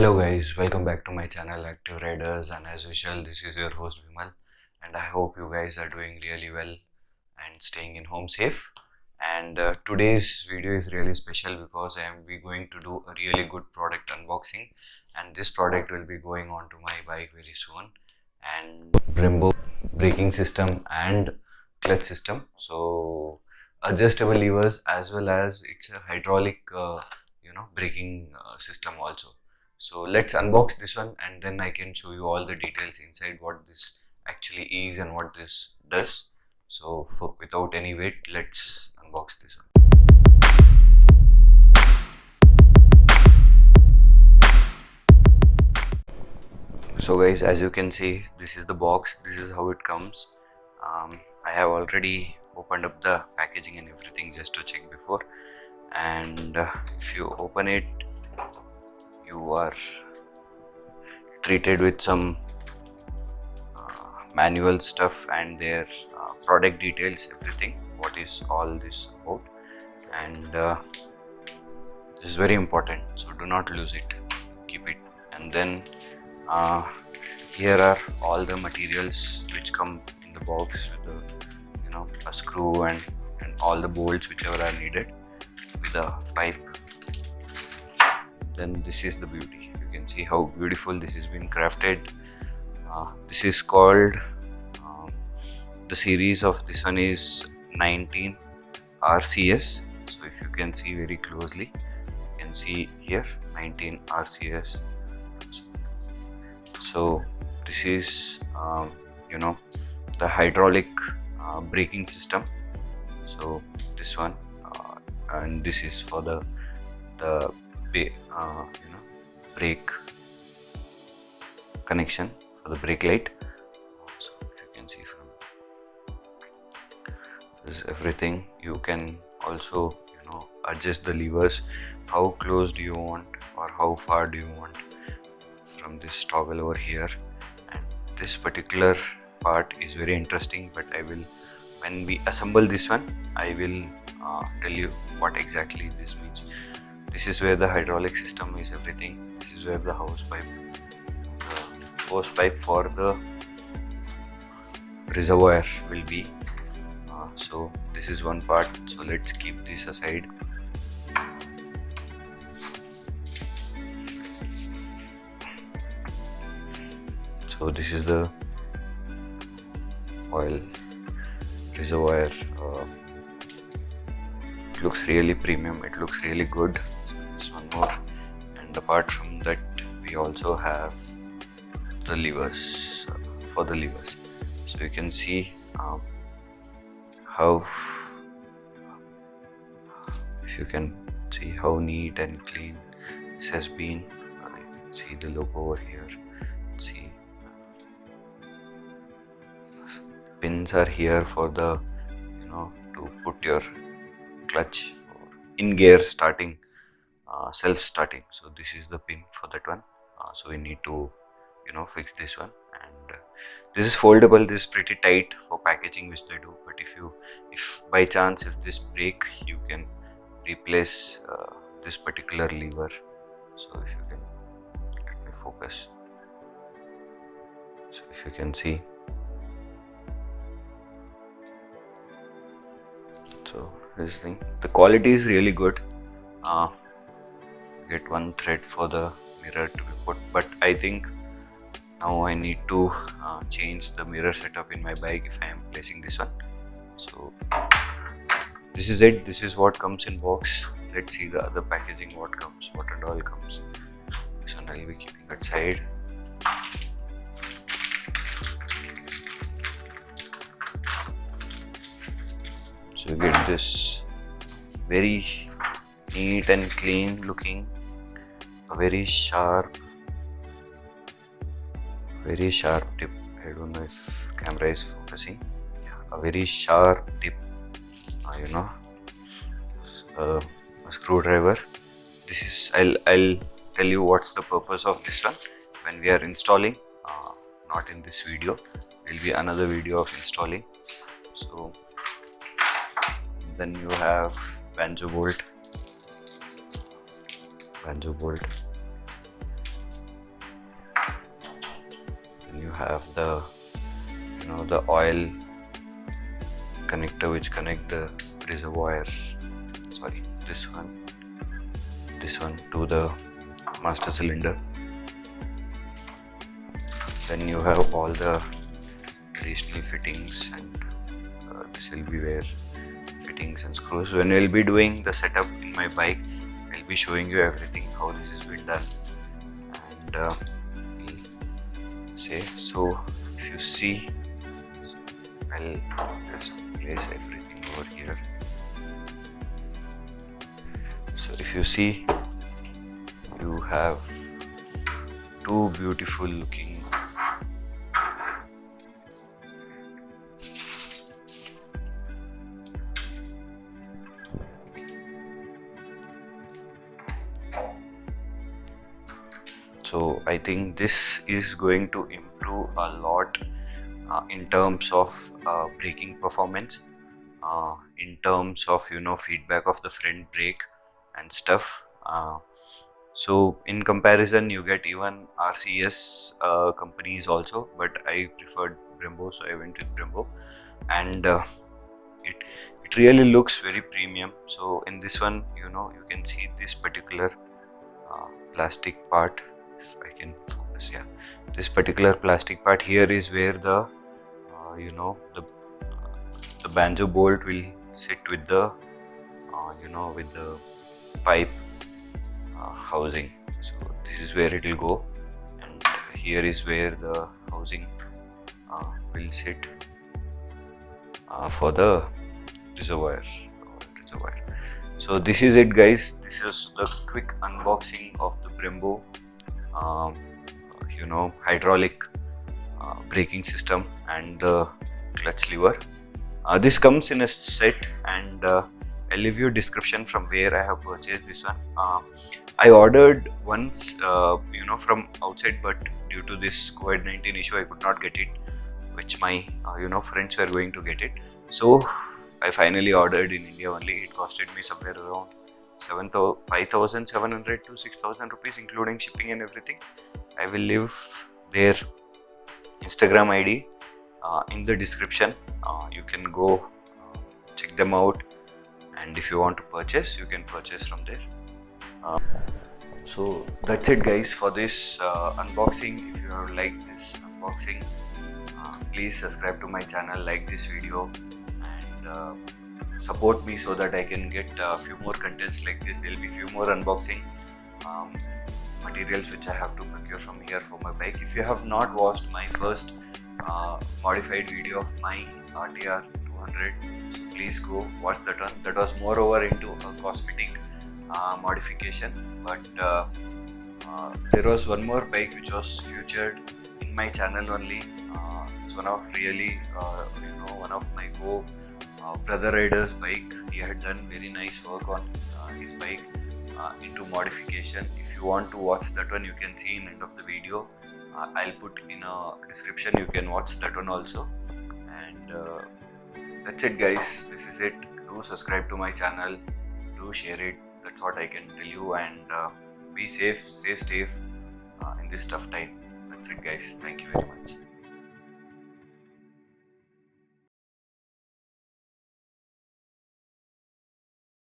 Hello guys, welcome back to my channel Active Riders, and as usual this is your host Vimal, and I hope you guys are doing really well and staying in home safe. And today's video is really special because I am going to do a really good product unboxing, and this product will be going on to my bike very soon. And Brembo braking system and clutch system, so adjustable levers as well as it's a hydraulic braking system also. So let's unbox this one and then I can show you all the details inside what this actually is and what this does. So without any wait, let's unbox this one. So guys, as you can see, this is the box. This is how it comes. I have already opened up the packaging and everything just to check before. And if you open it, you are treated with some manual stuff and their product details, everything, what is all this about. And this is very important, so do not lose it, keep it. And then here are all the materials which come in the box with a screw and all the bolts whichever are needed with a pipe. Then this is the beauty. You can see how beautiful this has been crafted. This is called the series of this one is 19 RCS. So if you can see very closely, you can see here 19 RCS. So this is the hydraulic braking system. So this one and this is for the brake connection for the brake light. So if you can see from this is everything. You can also adjust the levers, how close do you want or how far do you want from this toggle over here. And this particular part is very interesting, but I will, when we assemble this one, I will tell you what exactly this means. This is where the hydraulic system is, everything. This is where the hose pipe for the reservoir will be. So this is one part, so let's keep this aside. So this is the oil reservoir. It looks really premium, it looks really good. So this one more, and apart from that we also have the levers for the levers. So you can see how, if you can see how neat and clean this has been. You can see the logo over here. See, pins are here for the to put your clutch or in gear starting, self starting. So this is the pin for that one. So we need to fix this one. And this is foldable. This is pretty tight for packaging which they do, but if by chance if this break, you can replace this particular lever. So if you can, let me focus. So if you can see, so this thing, the quality is really good. Get one thread for the mirror to be put, but I think now I need to change the mirror setup in my bike if I am placing this one. So this is it. This is what comes in box. Let's see the other packaging, what comes, what and all comes. This one I'll be keeping that side. So you get this very neat and clean looking, a very sharp tip. I don't know if camera is focusing. Yeah, a very sharp tip, a screwdriver. This is, I'll tell you what's the purpose of this one when we are installing. Not in this video, there will be another video of installing. So then you have banjo bolt. have the the oil connector which connect the reservoir, sorry, this one to the master cylinder. Then you have all the additional fittings, and this will be where fittings and screws. When we'll be doing the setup in my bike, I'll be showing you everything how this is been done. And so if you see, I'll just place everything over here. So if you see, you have two beautiful looking so I think this is going to improve a lot in terms of braking performance, in terms of feedback of the front brake and stuff. So in comparison, you get even RCS companies also, but I preferred Brembo, so I went with Brembo, and it really looks very premium. So in this one, you can see this particular plastic part. If I can focus, yeah, this particular plastic part here is where the the banjo bolt will sit with the with the pipe housing. So this is where it will go, and here is where the housing will sit for the reservoir. So this is it, guys. This is the quick unboxing of the Brembo hydraulic braking system and the clutch lever. This comes in a set, and I'll leave you a description from where I have purchased this one. I ordered once from outside, but due to this COVID-19 issue I could not get it, which my friends were going to get it. So I finally ordered in India only. It costed me somewhere around 5,700 to 6,000 rupees, including shipping and everything. I will leave their Instagram ID in the description. You can go check them out, and if you want to purchase, you can purchase from there. So that's it, guys, for this unboxing. If you have liked this unboxing, please subscribe to my channel, like this video, and support me so that I can get a few more contents like this. There will be few more unboxing materials which I have to procure from here for my bike. If you have not watched my first modified video of my RTR 200, so please go watch that one. That was more over into a cosmetic modification, but there was one more bike which was featured in my channel only. It's one of really one of my brother rider's bike. He had done very nice work on his bike into modification. If you want to watch that one, you can see in end of the video. I'll put in a description. You can watch that one also. And that's it, guys. This is it. Do subscribe to my channel. Do share it. That's what I can tell you. And be safe, stay safe in this tough time. That's it, guys. Thank you very much.